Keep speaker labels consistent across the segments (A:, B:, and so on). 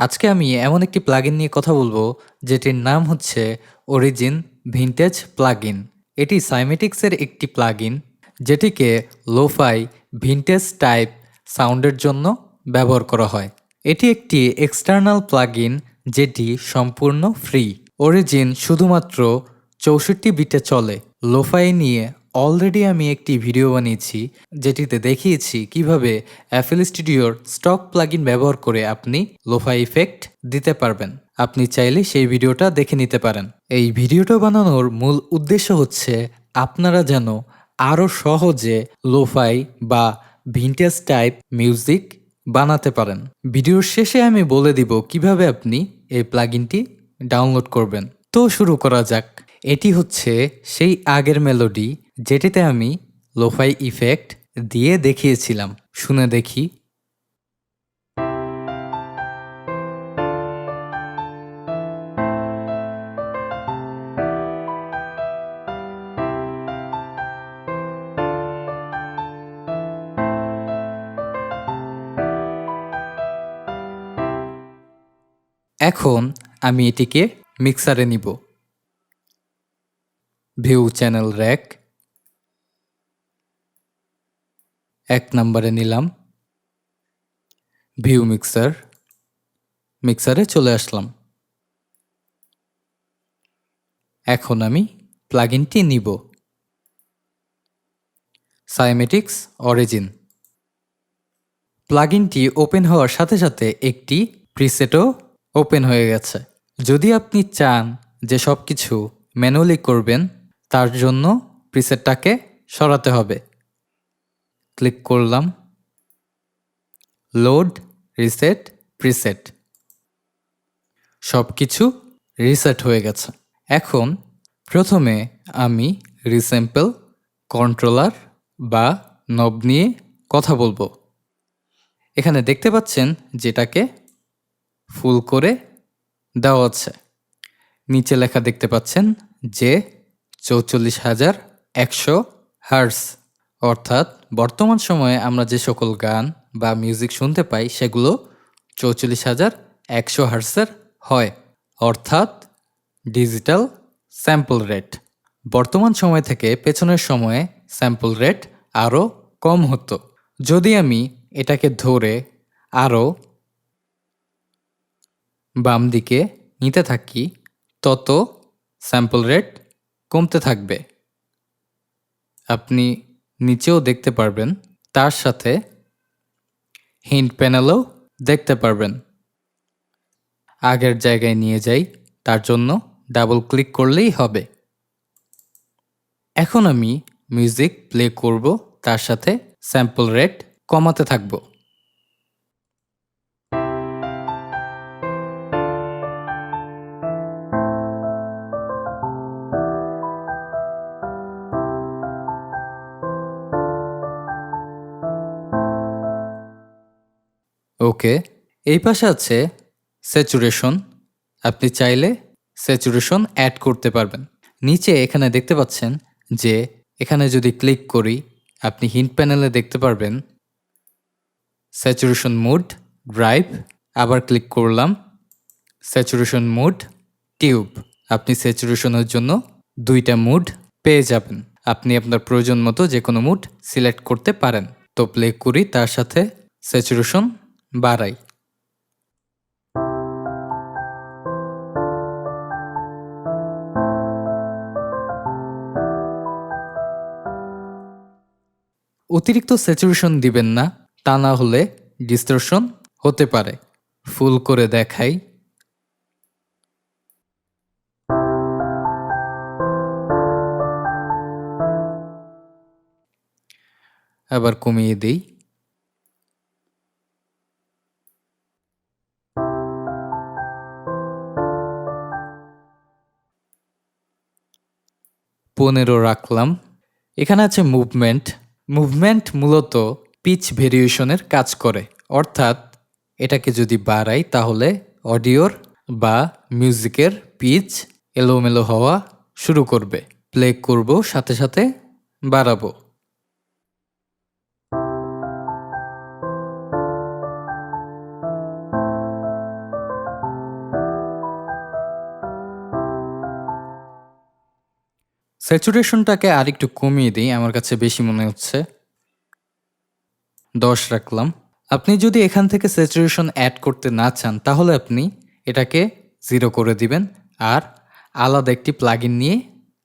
A: আজকে আমি এমন একটি প্লাগইন নিয়ে কথা বলবো যেটির নাম হচ্ছে অরিজিন ভিনটেজ প্লাগইন। এটি সাইমেটিক্সের একটি প্লাগইন যেটিকে লোফাই ভিনটেজ টাইপ সাউন্ডের জন্য ব্যবহার করা হয়। এটি একটি এক্সটার্নাল প্লাগইন যেটি সম্পূর্ণ ফ্রি। অরিজিন শুধুমাত্র 64 বিটে চলে। লোফাই নিয়ে অলরেডি আমি একটি ভিডিও বানিয়েছি যেটিতে দেখিয়েছি কিভাবে অ্যাফেল স্টুডিওর স্টক প্লাগইন ব্যবহার করে আপনি লোফাই ইফেক্ট দিতে পারবেন। আপনি চাইলে সেই ভিডিওটা দেখে নিতে পারেন। এই ভিডিওটা বানানোর মূল উদ্দেশ্য হচ্ছে আপনারা যেন আরও সহজে লোফাই বা ভিনটেজ টাইপ মিউজিক বানাতে পারেন। ভিডিওর শেষে আমি বলে দিব কিভাবে আপনি এই প্লাগইনটি ডাউনলোড করবেন। তো শুরু করা যাক। এটি হচ্ছে সেই আগের মেলোডি যেটিতে আমি লোফাই ইফেক্ট দিয়ে দেখিয়েছিলাম। শুনে দেখি। এখন আমি এটিকে মিক্সারে নিব। ভিউ চ্যানেল র্যাক 1 নম্বরে নিলাম। ভিউ মিক্সারে চলে আসলাম। এখন আমি প্লাগইনটি নিব। সাইমেটিক্স অরিজিন। প্লাগইনটি ওপেন হওয়ার সাথে সাথে একটি প্রিসেটও ওপেন হয়ে গেছে। যদি আপনি চান যে সব কিছু ম্যানুয়ালি করবেন, তার জন্য প্রিসেটটাকে সরাতে হবে। ক্লিক করলাম। Load reset preset. সব কিছু রিসেট হয়ে গেছে। এখন প্রথমে আমি রিস্যাম্পল কন্ট্রোলার বা নব নিয়ে কথা বলবো। এখানে দেখতে পাচ্ছেন যেটাকে ফুল করে দেওয়া আছে। নিচে লেখা দেখতে পাচ্ছেন যে 44,100 হার্টজ, অর্থাৎ বর্তমান সময়ে আমরা যে সকল গান বা মিউজিক শুনতে পাই সেগুলো 44,100 হার্টজের হয়, অর্থাৎ ডিজিটাল স্যাম্পল রেট। বর্তমান সময় থেকে পেছনের সময়ে স্যাম্পল রেট আরও কম হতো। যদি আমি এটাকে ধরে আরও বাম দিকে নিতে থাকি তত স্যাম্পল রেট কমতে থাকবে। আপনি নিচেও দেখতে পারবেন, তার সাথে হিন্ট প্যানেলও দেখতে পারবেন। আগের জায়গায় নিয়ে যাই, তার জন্য ডাবল ক্লিক করলেই হবে। এখন আমি মিউজিক প্লে করব, তার সাথে স্যাম্পল রেট কমাতে থাকব। ওকে, এই পাশে আছে স্যাচুরেশন। আপনি চাইলে স্যাচুরেশন অ্যাড করতে পারবেন। নিচে এখানে দেখতে পাচ্ছেন যে এখানে যদি ক্লিক করি আপনি হিন্ট প্যানেলে দেখতে পারবেন স্যাচুরেশন মোড ড্রাইভ। আবার ক্লিক করলাম, স্যাচুরেশন মোড টিউব। আপনি স্যাচুরেশনের জন্য 2টা মুড পেয়ে যাবেন। আপনি আপনার প্রয়োজন মতো যে কোনো মুড সিলেক্ট করতে পারেন। তো প্লে করি, তার সাথে স্যাচুরেশন বাড়াই। অতিরিক্ত স্যাচুরেশন দিবেন না, তা না হলে ডিস্টরশন হতে পারে। ফুল করে দেখাই। আবার কমিয়ে দিই। পনেরো রাখলাম। এখানে আছে মুভমেন্ট। মুভমেন্ট মূলত পিচ ভেরিয়েশনের কাজ করে, অর্থাৎ এটাকে যদি বাড়াই তাহলে অডিওর বা মিউজিকের পিচ এলোমেলো হওয়া শুরু করবে। প্লে করব, সাথে সাথে বাড়াবো। স্যাচুরেশনটাকে আরেকটু কমিয়ে দিই, আমার কাছে বেশি মনে হচ্ছে। 10 রাখলাম। আপনি যদি এখান থেকে স্যাচুরেশন অ্যাড করতে না চান তাহলে আপনি এটাকে 0 করে দিবেন আর আলাদা একটি প্লাগইন নিয়ে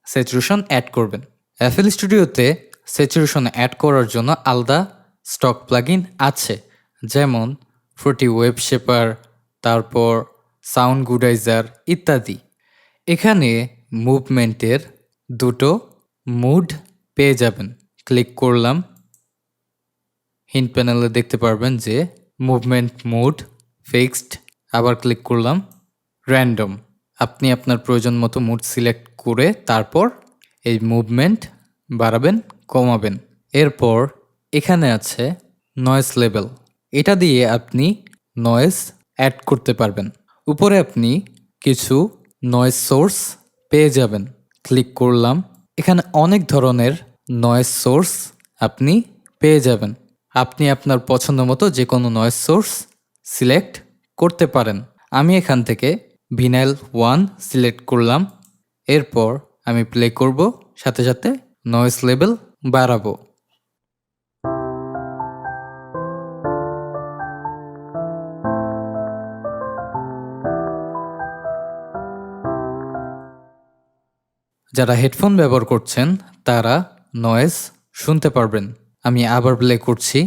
A: স্যাচুরেশন অ্যাড করবেন। FL স্টুডিওতে স্যাচুরেশন অ্যাড করার জন্য আলাদা স্টক প্লাগইন আছে, যেমন ফ্রুটি ওয়েব শেপার, তারপর সাউন্ড গুডাইজার ইত্যাদি। এখানে মুভমেন্টের দুটো মুড পেয়ে যাবেন। ক্লিক করলাম, হিন্ট প্যানেলে দেখতে পারবেন যে মুভমেন্ট মুড ফিক্সড। আবার ক্লিক করলাম, র্যান্ডম। আপনি আপনার প্রয়োজন মতো মুড সিলেক্ট করে তারপর এই মুভমেন্ট বাড়াবেন কমাবেন। এরপর এখানে আছে নয়েজ লেভেল, এটা দিয়ে আপনি নয়েজ অ্যাড করতে পারবেন। উপরে আপনি কিছু নয়েজ সোর্স পেয়ে যাবেন। ক্লিক করলাম, এখানে অনেক ধরনের নয়েজ সোর্স আপনি পেয়ে যাবেন। আপনি আপনার পছন্দ মতো যে কোনো নয়েজ সোর্স সিলেক্ট করতে পারেন। আমি এখান থেকে ভিনাইল 1 সিলেক্ট করলাম। এরপর আমি প্লে করব, সাথে সাথে নয়েজ লেভেল বাড়াবো। যারা হেডফোন ব্যবহার করছেন তারা নয়েজ শুনতে পারবেন। আমি আবার প্লে করছি।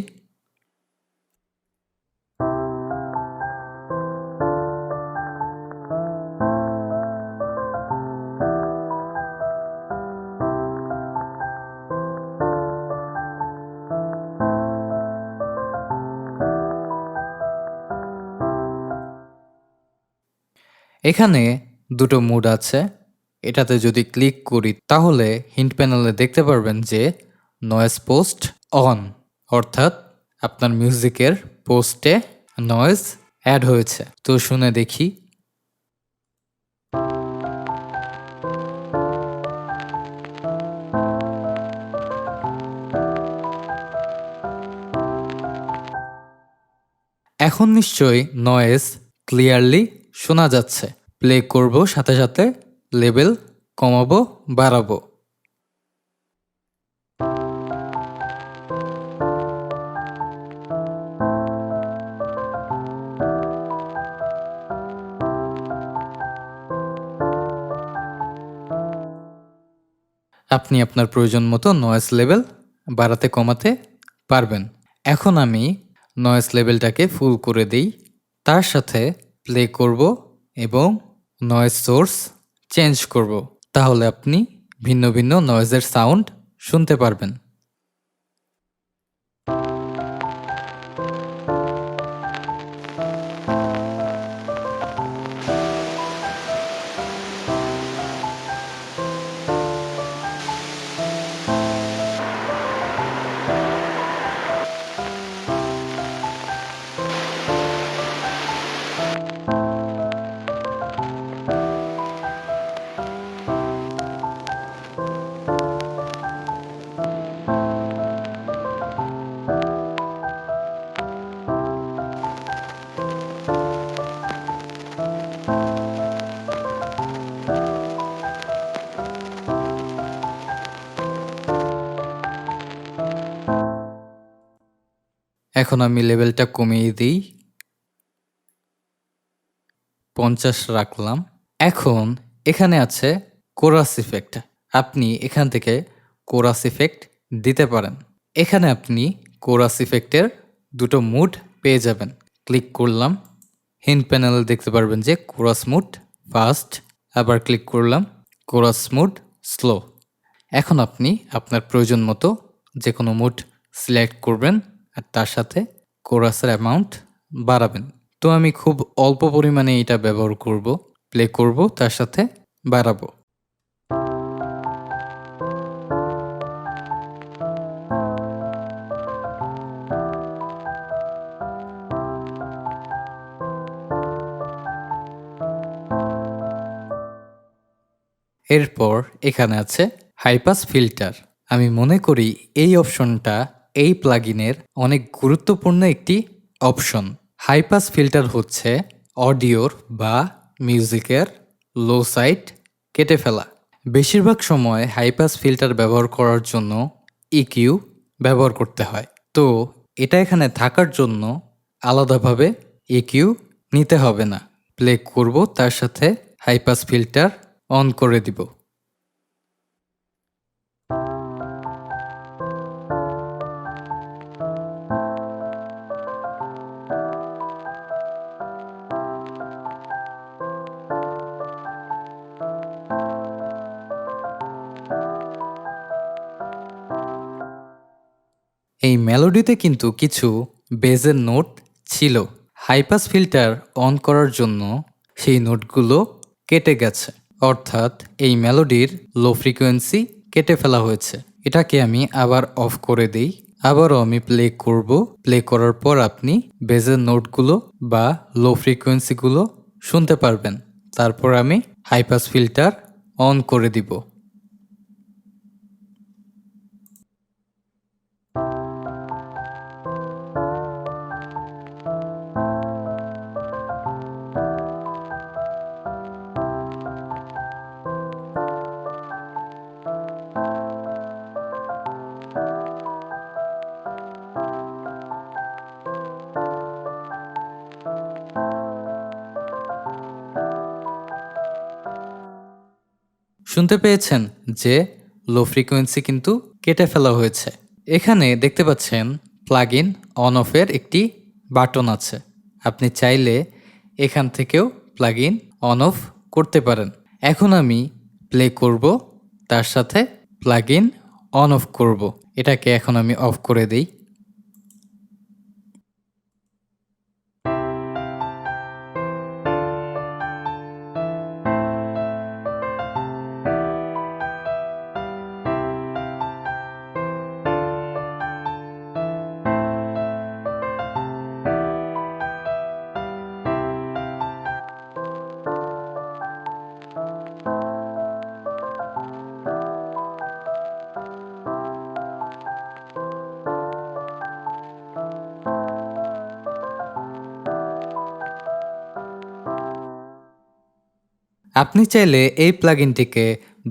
A: এখানে দুটো মুড আছে, এটাতে যদি ক্লিক করি তাহলে হিন্ট প্যানেলে দেখতে পারবেন যে নয়েজ পোস্ট অন, অর্থাৎ আপনার মিউজিকের পোস্টে নয়েজ অ্যাড হয়েছে। তো শুনে দেখি। এখন নিশ্চয়ই নয়েজ ক্লিয়ারলি শোনা যাচ্ছে। প্লে করব, সাথে সাথে লেভেল কমাবো বাড়াবো। আপনি আপনার প্রয়োজন মতো নয়েজ লেভেল বাড়াতে কমাতে পারবেন। এখন আমি নয়েজ লেভেলটাকে ফুল করে দিই, তার সাথে প্লে করব এবং নয়েজ সোর্স চেঞ্জ করব। তাহলে আপনি ভিন্ন ভিন্ন নয়েজের সাউন্ড শুনতে পারবেন। এখন আমি লেভেলটা কমিয়ে দিই, 50 রাখলাম। এখন এখানে আছে কোরাস ইফেক্ট। আপনি এখান থেকে কোরাস ইফেক্ট দিতে পারেন। এখানে আপনি কোরাস ইফেক্টের দুটো মুড পেয়ে যাবেন। ক্লিক করলাম, হিন্ট প্যানেলে দেখতে পারবেন যে কোরাস মুড ফাস্ট। আবার ক্লিক করলাম, কোরাস মুড স্লো। এখন আপনি আপনার প্রয়োজন মতো যে কোনো মুড সিলেক্ট করবেন আর তার সাথে কোরাসের অ্যামাউন্ট বাড়াবেন। তো আমি খুব অল্প পরিমাণে এটা ব্যবহার করব, প্লে করব, তার সাথে বাড়াবো। এরপর এখানে আছে হাইপাস ফিল্টার। আমি মনে করি এই অপশনটা এই প্লাগইনের অনেক গুরুত্বপূর্ণ একটি অপশন। হাইপাস ফিল্টার হচ্ছে অডিওর বা মিউজিকের লো সাইড কেটে ফেলা। বেশিরভাগ সময় হাই পাস ফিল্টার ব্যবহার করার জন্য ইকিউ ব্যবহার করতে হয়। তো এটা এখানে থাকার জন্য আলাদাভাবে ইকিউ নিতে হবে না। প্লে করব, তার সাথে হাই পাস ফিল্টার অন করে দিব। এই মেলোডিতে কিন্তু কিছু বেজের নোট ছিল। হাইপাস ফিল্টার অন করার জন্য সেই নোটগুলো কেটে গেছে, অর্থাৎ এই মেলোডির লো ফ্রিকোয়েন্সি কেটে ফেলা হয়েছে। এটাকে আমি আবার অফ করে দিই। আবারও আমি প্লে করব। প্লে করার পর আপনি বেজের নোটগুলো বা লো ফ্রিকোয়েন্সিগুলো শুনতে পারবেন। তারপর আমি হাইপাস ফিল্টার অন করে দিব। শুনতে পেয়েছেন যে লো ফ্রিকোয়েন্সি কিন্তু কেটে ফেলা হয়েছে। এখানে দেখতে পাচ্ছেন প্লাগ ইন অন অফের একটি বাটন আছে। আপনি চাইলে এখান থেকেও প্লাগ ইন অন অফ করতে পারেন। এখন আমি প্লে করব, তার সাথে প্লাগ ইন অন অফ করব। এটাকে এখন আমি অফ করে দিই। আপনি চাইলে এই প্লাগইনটিকে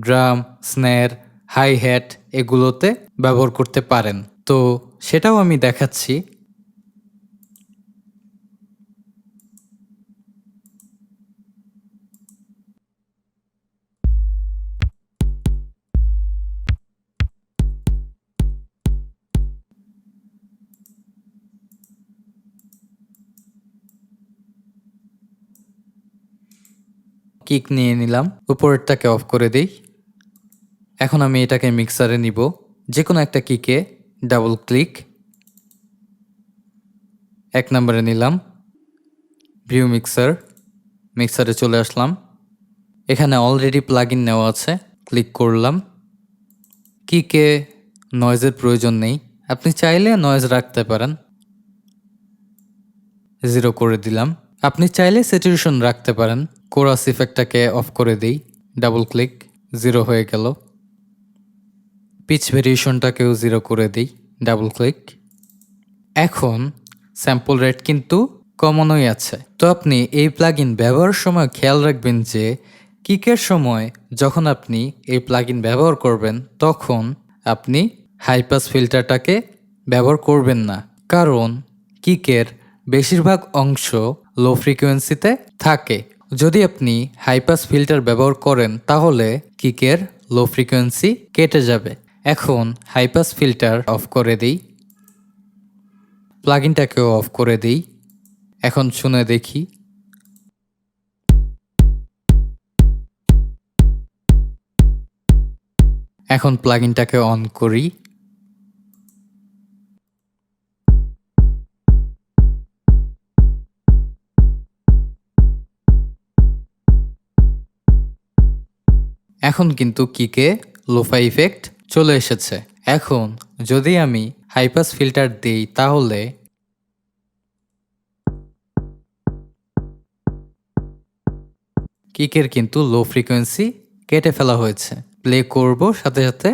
A: ড্রাম, স্ন্যার, হাই হ্যাট এগুলোতে ব্যবহার করতে পারেন। তো সেটাও আমি দেখাচ্ছি। কিক নিয়ে নিলাম, উপরেরটাকে অফ করে দিই। এখন আমি এটাকে মিক্সারে নিব। যে কোনো একটা কিকে ডাবল ক্লিক, 1 নম্বরে নিলাম, ভিউ মিক্সার, মিক্সারে চলে আসলাম। এখানে অলরেডি প্লাগ ইন নেওয়া আছে, ক্লিক করলাম। কিকে নয়েজের প্রয়োজন নেই, আপনি চাইলে নয়েজ রাখতে পারেন, 0 করে দিলাম। আপনি চাইলে স্যাচুরেশন রাখতে পারেন। কোরাস ইফেক্টটাকে অফ করে দিই, ডাবল ক্লিক, 0 হয়ে গেল। পিচ ভেরিয়েশনটাকেও 0 করে দিই, ডাবল ক্লিক। এখন স্যাম্পল রেট কিন্তু কমানোই আছে। তো আপনি এই প্লাগইন ব্যবহারের সময় খেয়াল রাখবেন যে কিকের সময় যখন আপনি এই প্লাগইন ব্যবহার করবেন তখন আপনি হাই পাস ফিল্টারটাকে ব্যবহার করবেন না, কারণ কিকের বেশিরভাগ অংশ লো ফ্রিকোয়েন্সিতে থাকে। যদি আপনি হাই পাস ফিল্টার ব্যবহার করেন তাহলে কিকের লো ফ্রিকোয়েন্সি কেটে যাবে। এখন হাই পাস ফিল্টার অফ করে দিই, প্লাগইনটাকেও অফ করে দিই। এখন শুনে দেখি। এখন প্লাগইনটাকে অন করি। এখন কিন্তু কিকে লোফা ইফেক্ট চলে এসেছে। এখন যদি আমি হাই পাস ফিল্টার দিই তাহলে কিকের কিন্তু লো ফ্রিকোয়েন্সি কেটে ফেলা হয়েছে। প্লে করব, সাথে সাথে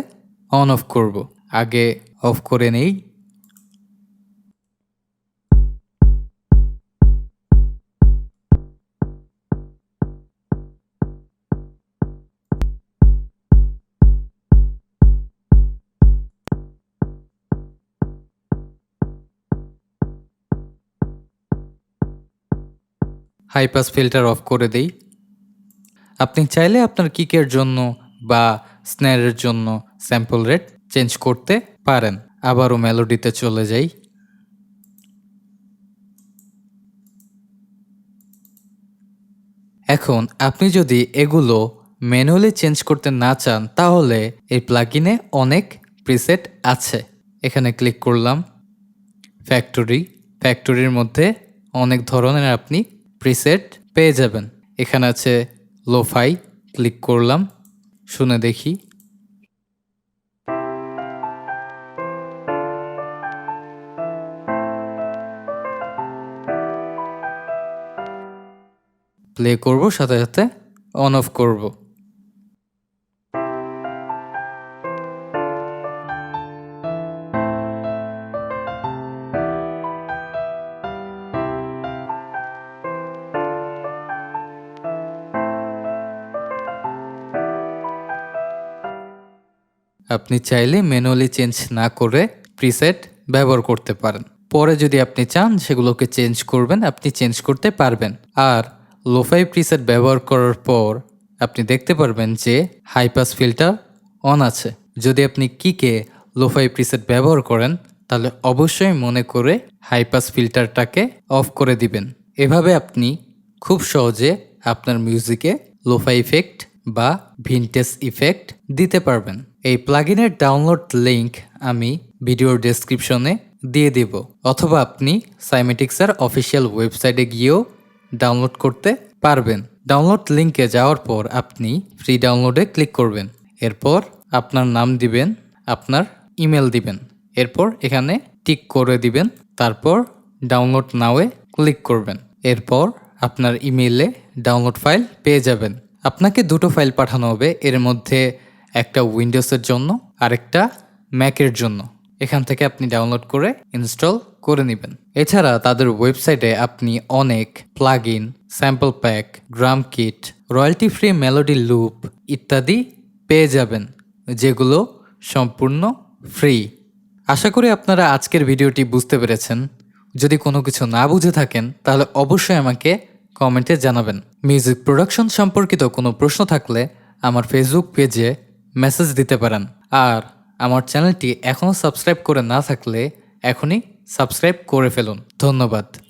A: অন অফ করব। আগে অফ করে নেই। হাই পাস ফিল্টার অফ করে দেই। আপনি চাইলে আপনার কিকের জন্য বা স্ন্যারের জন্য স্যাম্পল রেট চেঞ্জ করতে পারেন। আবারও মেলোডিতে চলে যাই। এখন আপনি যদি এগুলো ম্যানুয়ালি চেঞ্জ করতে না চান তাহলে এই প্লাগইনে অনেক প্রিসেট আছে। এখানে ক্লিক করলাম। ফ্যাক্টরির মধ্যে অনেক ধরনের আপনি প্রিসেট পেয়ে যাবেন। এখানে আছে লোফাই, ক্লিক করলাম, শুনে দেখি। প্লে করব, সাথে সাথে অন অফ করব। আপনি চাইলে ম্যানুয়ালি চেঞ্জ না করে প্রিসেট ব্যবহার করতে পারেন। পরে যদি আপনি চান সেগুলোকে চেঞ্জ করবেন, আপনি চেঞ্জ করতে পারবেন। আর লোফাই প্রিসেট ব্যবহার করার পর আপনি দেখতে পারবেন যে হাই পাস ফিল্টার অন আছে। যদি আপনি কিকে লোফাই প্রিসেট ব্যবহার করেন তাহলে অবশ্যই মনে করে হাই পাস ফিল্টারটাকে অফ করে দিবেন। এভাবে আপনি খুব সহজে আপনার মিউজিকে লোফাই ইফেক্ট বা ভিনটেজ ইফেক্ট দিতে পারবেন। এই প্লাগইনের ডাউনলোড লিংক আমি ভিডিওর ডেসক্রিপশনে দিয়ে দেব, অথবা আপনি সাইমেটিক্সের অফিসিয়াল ওয়েবসাইটে গিয়েও ডাউনলোড করতে পারবেন। ডাউনলোড লিংকে যাওয়ার পর আপনি ফ্রি ডাউনলোডে ক্লিক করবেন। এরপর আপনার নাম দিবেন, আপনার ইমেল দিবেন, এরপর এখানে টিক করে দিবেন, তারপর ডাউনলোড নাওয়ে ক্লিক করবেন। এরপর আপনার ইমেইলে ডাউনলোড ফাইল পেয়ে যাবেন। আপনাকে দুটো ফাইল পাঠানো হবে, এর মধ্যে একটা উইন্ডোজের জন্য আরেকটা ম্যাকের জন্য। এখান থেকে আপনি ডাউনলোড করে ইনস্টল করে নেবেন। এছাড়া তাদের ওয়েবসাইটে আপনি অনেক plugin, sample pack, drum kit, royalty free melody loop ইত্যাদি পেয়ে যাবেন, যেগুলো সম্পূর্ণ ফ্রি। আশা করি আপনারা আজকের ভিডিওটি বুঝতে পেরেছেন। যদি কোনো কিছু না বুঝে থাকেন তাহলে অবশ্যই আমাকে কমেন্টে জানাবেন। মিউজিক প্রোডাকশন সম্পর্কিত কোনো প্রশ্ন থাকলে আমার ফেসবুক পেজে মেসেজ দিতে পারেন। আর আমার চ্যানেলটি এখনও সাবস্ক্রাইব করে না থাকলে এখনই সাবস্ক্রাইব করে ফেলুন। ধন্যবাদ।